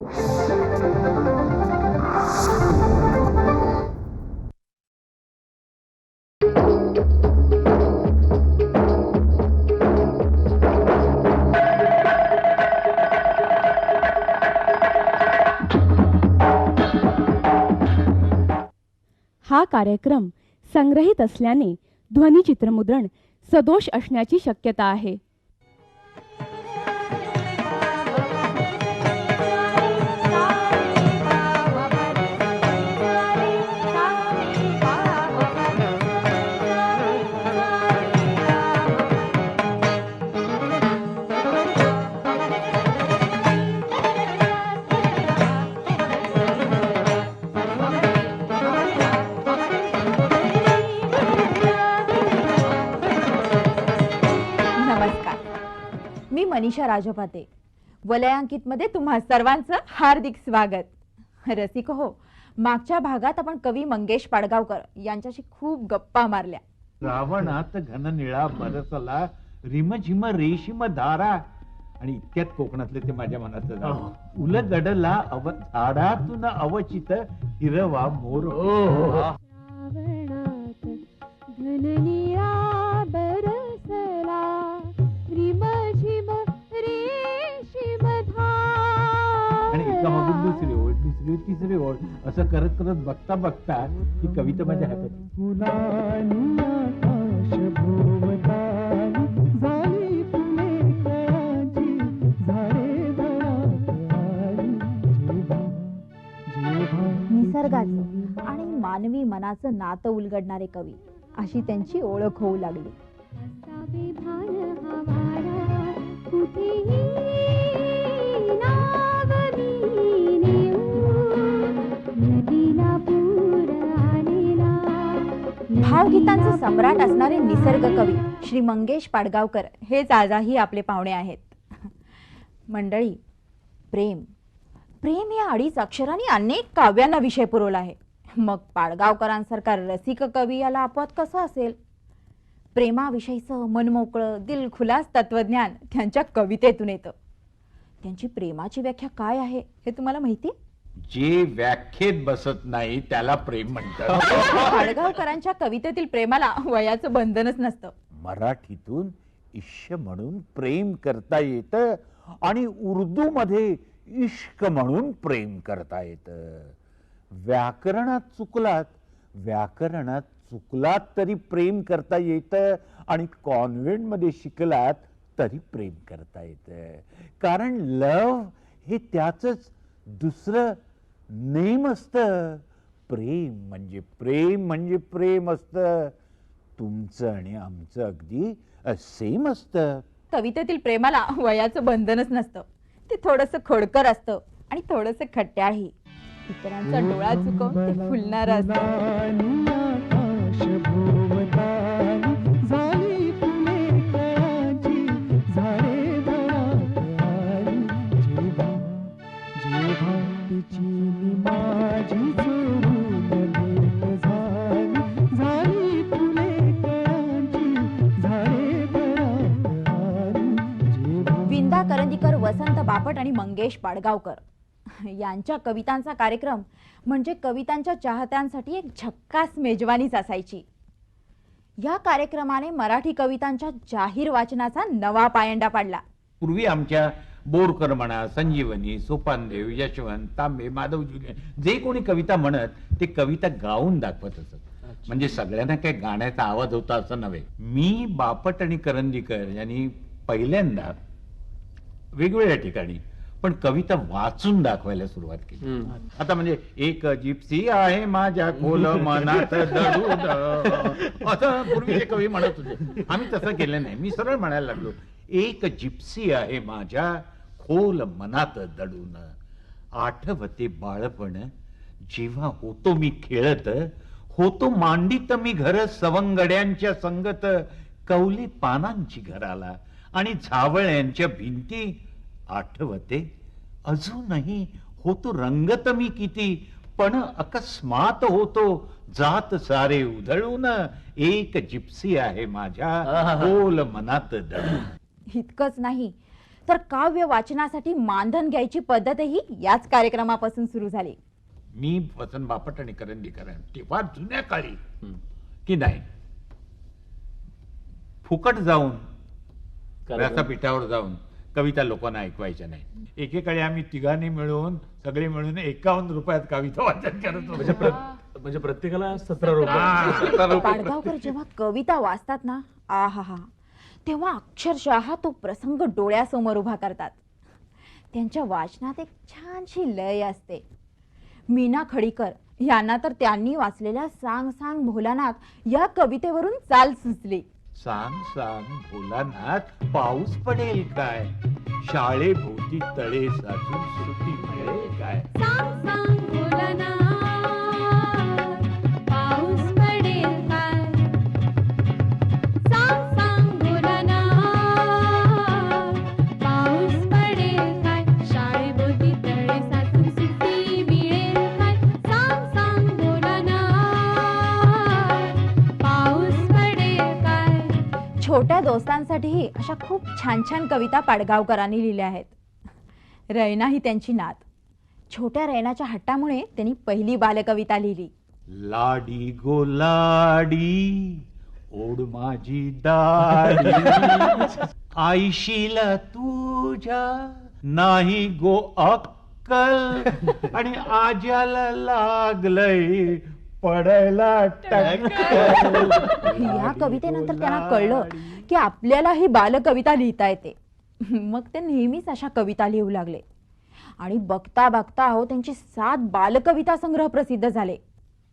हा कार्यक्रम संग्रहित असल्याने ध्वनिचित्रमुद्रण सदोष असण्याची शक्यता आहे. मी मनीषा राजपाते, वलयांकित मध्ये तुम्हा सर्वांचं हार्दिक स्वागत. रसिक हो, मागच्या भागात आपण कवी मंगेश पाडगावकर यांच्याशी खूप गप्पा मारल्या. रावणात घन निळा बरसला रिमझिम रेशीम धारा, आणि इतक्यात कोकणातले ते माझ्या मनात झालं. उलगडला झाडातून अवचित हिरवा मोर. आणि एका मागून दुसरी ओळ, दुसरी तिसरी ओळ, असं करत करत बघता बघता ही कविता माझ्या हातात. निसर्गाचं आणि मानवी मनाचं नातं उलगडणारे कवी, अशी त्यांची ओळख होऊ लागली. भावगीतांचे सम्राट असणारे निसर्ग कवी श्री मंगेश पाडगावकर हेच आजही आपले पाहुणे आहेत. मंडळी, प्रेम प्रेम या अडीच अक्षरांनी अनेक काव्यांना विषय पुरवला आहे. मग पाडगावकरांसारखा रसिक कवी याला अपवाद कसा असेल? प्रेमाविषयीचं मनमोकळं दिलखुलास तत्वज्ञान त्यांच्या कवितेतून येतं. त्यांची प्रेमाची व्याख्या काय आहे हे तुम्हाला माहिती? जे व्याख्येत बसत नाही त्याला प्रेम म्हणतात. पाडगावकरांच्या कवितेतील प्रेमाला वयाचं बंधनच नसतं. मराठीतून इश्क म्हणून प्रेम करता येतं आणि उर्दू मध्ये इश्क म्हणून प्रेम करता येतं. व्याकरणात चुकलात तरी प्रेम करता येतं आणि कॉन्व्हेंट मध्ये शिकलात तरी प्रेम करता येतं. कारण लव हे त्याचंच दुसरं नेम असतं. प्रेम म्हणजे प्रेम असतं. तुमचं आणि आमचं अगदी सेम असतं. कवितेतील प्रेमाला वयाचं बंधनच नसतं. ते थोडंसं खोडकर असतं आणि थोडंसं खट्याळही. इतरांचा डोळा चुकवून ते फुलणारं असतं. विंदा करंदीकर, वसंत बापट आणि मंगेश पाडगावकर यांच्या कवितांचा कार्यक्रम म्हणजे कवितांच्या चाहत्यांसाठी एक झक्कास मेजवानीच असायची. या कार्यक्रमाने मराठी कवितांच्या जाहीर वाचनाचा नवा पायंडा पाडला. पूर्वी आमच्या बोरकर म्हणा, संजीवनी, सोपानदेव, यशवंत, तांबे, माधव जुले जे कोणी कविता म्हणत ते कविता गाऊन दाखवत असत. म्हणजे सगळ्यांना काही गाण्याचा आवाज होता असं नव्हे. मी, बापट आणि करंदीकर यांनी पहिल्यांदा वेगवेगळ्या ठिकाणी पण कविता वाचून दाखवायला सुरुवात केली. आता म्हणजे एक जिप्सी आहे माझ्या खोल मनात दडून, असं पूर्वीचे कवी म्हणत होते. आम्ही तसं केलं नाही. मी सरळ म्हणायला लागलो, एक जिप्सी आहे माझ्या खोल मनात दडून. आठवते बाळपण जेव्हा होतो मी खेळत, होतो मांडीत मी घर सवंगड्यांच्या संगत, कवली पानांची घराला आणि झावळ्यांच्या भिंती. आठवते अजूनही होतो रंगत मी किती, पण अकस्मात होतो जात सारे उधळून. एक जिप्सी आहे माझ्या खोल मनात दडून. इतकंच नाही तर काव्य वाचनासाठी मानधन घ्यायची पद्धतही याच कार्यक्रमापासून सुरू झाली. मी वसंत बापट आणि करंदीकर तेव्हा जुन्या काळी की नाही फुकट जाऊन व्यासपीठावर जाऊन कविता लोकांना ऐकवायच्या नाही. एकेकाळी आम्ही तिघांनी मिळून सगळे मिळून 51 रुपयात कविता वाचन करत होतो. म्हणजे प्रत्येकाला 17 रुपये. पाडगावकर जेव्हा कविता वाचतात ना, आहा, तेव्हा अक्षरशः तो प्रसंग डोळ्यासमोर उभा करतात. त्यांच्या वाचनात एक छानशी लय असते. मीना खडीकर यांना तर त्यांनी वाचलेल्या सांग सांग भोलानाथ या कवितेवरून चाल सुचली. सांग सांग भोलानाथ पाऊस पडेल काय, शाळेभोवती तळे साचून सुट्टी मिळेल काय. सांग सांग भोलानाथ पाऊस पडेल काय. सांग सांग भोलानाथ पाऊस पडेल काय. शाळेभोवती तळे साचून सुट्टी मिळेल काय. सांग सांग भोलानाथ पाऊस पडेल काय. छोट्या दोस्तांसाठीही अशा खूप छान छान कविता पाडगावकरांनी लिहिल्या आहेत. रैना ही त्यांची नात. छोट्या रैनाच्या हट्टामुळे त्यांनी पहिली बालकविता लिहिली. लाडी गो लाडी ओढ माझी दाढी, आईशीला तुझ्या नाही गो अक्कल, आणि आज्याला लागलंय पडायला टक्कल. या कवितेनंतर त्यांना कळलं की आपल्याला ही बालकविता लिहिता येते. मग ते नेहमीच अशा कविता लिहू लागले आणि बघता बघता त्यांची 7 बालकविता संग्रह प्रसिद्ध झाले.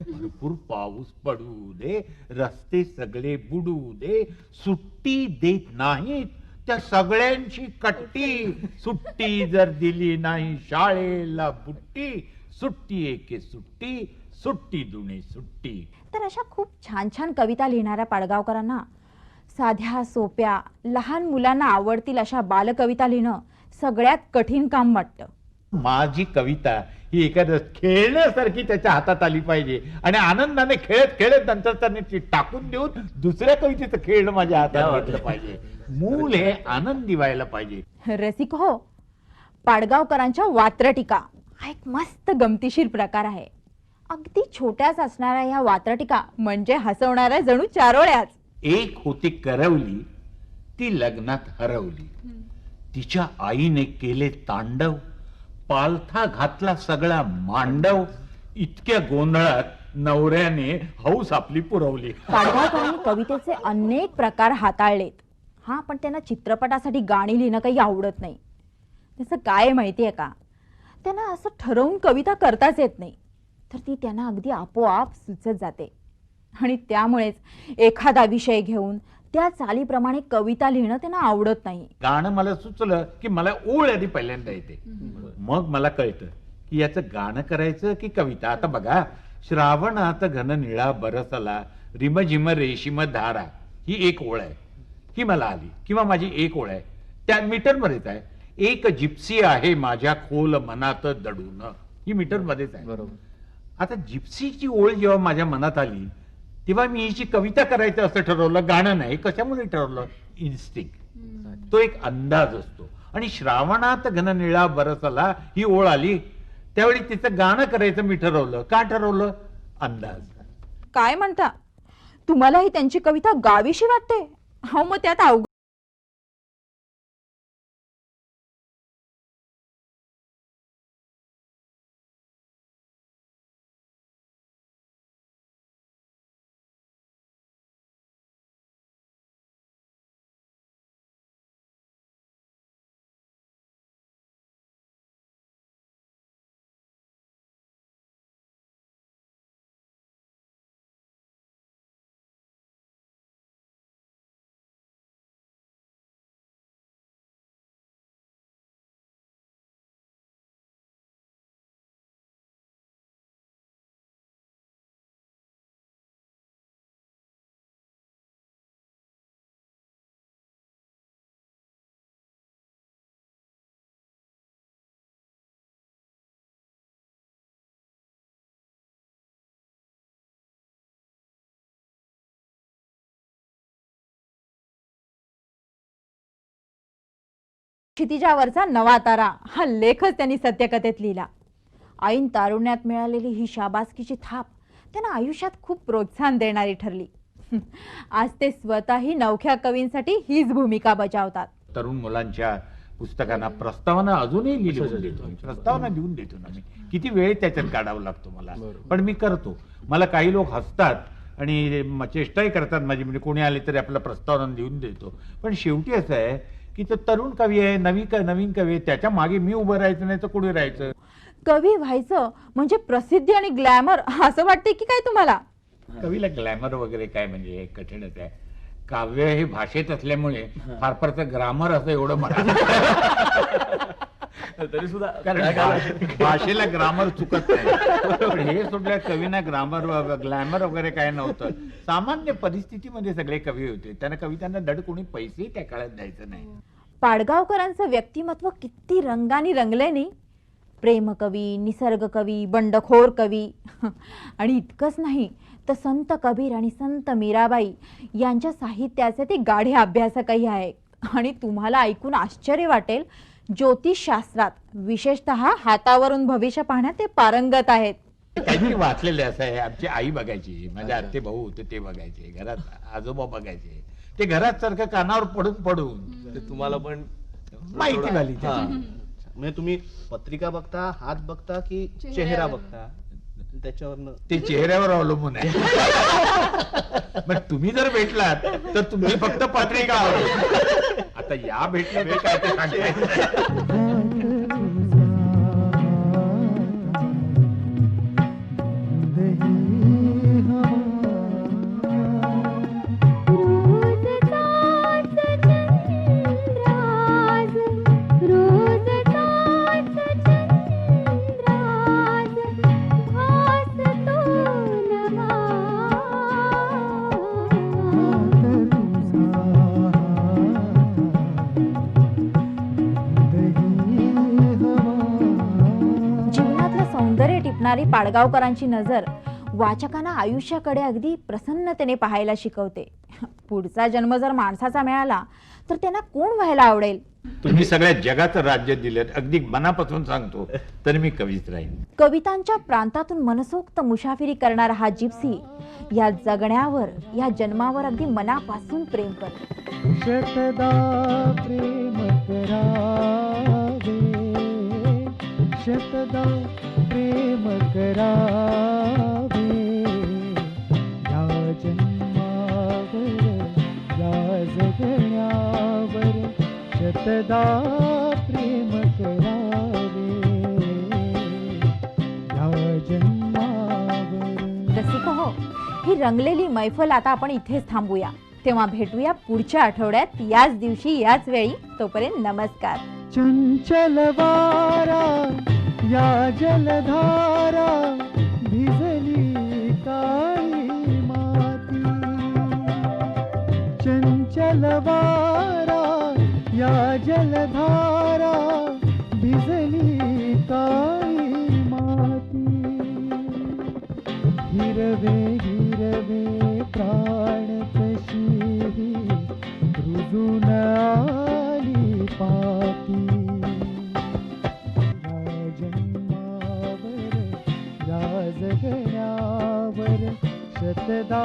भरपूर पाऊस पडू दे, रस्ते सगळे बुडू दे, सुट्टी देत नाहीत त्या सगळ्यांची कट्टी, सुट्टी जर दिली नाही शाळेला बुट्टी, सुट्टी एके सुट्टी, सुट्टी दुणे सुट्टी. तर अशा खूप छान छान कविता लिहिणाऱ्या पाडगावकरांना साध्या सोप्या लहान मुलांना आवडतील अशा बालकविता लिहिणं सगळ्यात कठीण काम वाटतं. माझी कविता ही एखादं खेळण्यासारखी त्याच्या हातात आली पाहिजे आणि आनंदाने खेळत खेळत नंतर त्याने ती टाकून देऊन दुसऱ्या कवितेचं खेळणं माझ्या हातात घेतलं पाहिजे. मूल हे आनंदी व्हायला पाहिजे. रसिक हो, पाडगावकरांच्या वात्रटिका हा एक मस्त गमतीशीर प्रकार आहे. अगदी छोट्याच असणाऱ्या या वात्रटिका म्हणजे हसवणाऱ्या जणू चारोळ्याच. एक होती करवली, ती लग्नात हरवली, तिच्या आईने केले तांडव, पालथा घातला सगळा मांडव, इतक्या गोंधळात नवऱ्याने हौस आपली पुरवली. पाडगावकरांनी कवितेचे अनेक प्रकार हाताळलेत. हा, पण त्यांना चित्रपटासाठी गाणी लिहिणं काही आवडत नाही. त्याचं काय माहितीये का, त्यांना असं ठरवून कविता करताच येत नाही, तर ती त्यांना अगदी आपोआप सुचत जाते. आणि त्यामुळेच एखादा विषय घेऊन त्या चालीप्रमाणे कविता लिहिणं त्यांना आवडत नाही. गाणं मला सुचलं की मला ओळ आधी पहिल्यांदा येते. मग मला कळतं की याचं गाणं करायचं की कविता. आता बघा, श्रावणात घन निळा बरसला, रिमझिम रेशीम धारा, ही एक ओळ आहे, ही मला आली. किंवा माझी एक ओळ आहे त्या मीटर मध्येच आहे. एक जिप्सी आहे माझ्या खोल मनात दडून, ही मीटर मध्येच आहे. बरोबर. आता जिप्सीची ओळ जेव्हा माझ्या मनात आली तेव्हा मी हिची कविता करायचं असं ठरवलं, गाणं नाही. कशामुळे ठरवलं? इन्स्टिंक्ट. तो एक अंदाज असतो. आणि श्रावणात घन निळा बरसला ही ओळ आली त्यावेळी तिचं गाणं करायचं मी ठरवलं. का ठरवलं? अंदाज. काय म्हणता, तुम्हालाही त्यांची कविता गावीशी वाटते? हो, मग त्यात अवघड क्षितिजावरचा नवा तारा हा लेखच त्यांनी सत्यकथेत लिहिला. ऐन तारुण्यात मिळालेली ही शाबासकीची थाप त्यांना आयुष्यात खूप प्रोत्साहन देणारी ठरली. आज ते स्वतःही नवख्या कवींसाठी हीच भूमिका बजावतात. तरुण मुलांच्या पुस्तकांना प्रस्तावना अजूनही लिहून देतो, प्रस्तावना लिहून देतो ना मी. किती वेळ त्याच्यात काढावा लागतो मला, पण मी करतो. मला काही लोक हसतात आणि चेष्टाही करतात माझी, म्हणजे कोणी आले तरी आपला प्रस्तावना लिहून देतो. पण शेवटी असं आहे की तो तरुण कवी आहे, नवीन कवी आहे, त्याच्या मागे मी उभं राहायचं नाही तर कोणी राहायचं. कवी व्हायचं म्हणजे प्रसिद्धी आणि ग्लॅमर असं वाटते की काय तुम्हाला? कवीला ग्लॅमर वगैरे काय म्हणजे हे कठीणच आहे. काव्य हे भाषेत असल्यामुळे फार फार तर ग्रामर असं एवढं म्हणा. तरी सुद्धा कारण भाषेला ग्रामर चुकत नाही. पण हे सोडल्या कवीना ग्लॅमर वगैरे काय नव्हतं. सामान्य परिस्थितीमध्ये सगळे कवी होते. त्यांना कवितांना धड कोणी पैसेही त्या काळात द्यायचं नाही. पाडगावकरांचं व्यक्तिमत्व किती रंगानी रंगले नाही. प्रेमकवी, निसर्गकवी, बंडखोर कवी आणि इतकंच नाही तर संत कबीर आणि संत मीराबाई यांच्या साहित्याचे ते गाढे अभ्यासकही आहे. आणि तुम्हाला ऐकून आश्चर्य वाटेल, ज्योतिषशास्त्रात विशेषतः हातावरून भविष्य पाहण्यात ते पारंगत आहेत. काहीतरी वाचलेले असं आहे. आमची आई बघायची, माझे आत्ते भाऊ होते ते बघायचे, घरात आजोबा बघायचे, ते घरात सारखं कानावर पडून पडून ते तुम्हाला पण माहिती झाली हा. त्याची. म्हणजे तुम्ही पत्रिका बघता, हात बघता की चेहरा बघता? त्याच्यावरनं ते चेहऱ्यावर अवलंबून आहे. मग तुम्ही जर भेटलात तर तुम्ही फक्त पत्रिका आवडेल. आता या भेटले ते काय ते सांगताय. जीवनातलं सौंदर्य टिपणारी पाडगावकरांची नजर वाचकांना आयुष्याकडे अगदी प्रसन्नतेने पाहायला शिकवते. पुढचा जन्म जर माणसाचा मिळाला तर त्यांना कोण व्हायला आवडेल? तुम्ही सगळ्या जगाचं राज्य दिलं, अगदी मनापासून सांगतो, तर मी कवीच राहीन. कवितांच्या प्रांतातून मनसोक्त मुसाफिरी करणारा हा जिप्सी या जगण्यावर, या जन्मावर अगदी मनापासून प्रेम करतो. शतदा प्रेम करावे, शतदा प्रेम करावे, या जन्मावर या जगण्यावर शतदा प्रेम करावे, या जन्मावर. रसिक हो, ही रंगलेली मैफल आता आपण इथेच थांबूया. तेव्हा भेटूया पुढच्या आठवड्यात याच दिवशी याच वेळी. तोपर्यंत नमस्कार. चंचल वारा या जलधारा भिजली काळी माती, चंचल वारा या जलधारा भिजली काळी माती. हिरवे हिरवे प्राण कशी रुजून आली पाती, या जन्मावर या जगण्यावर शतदा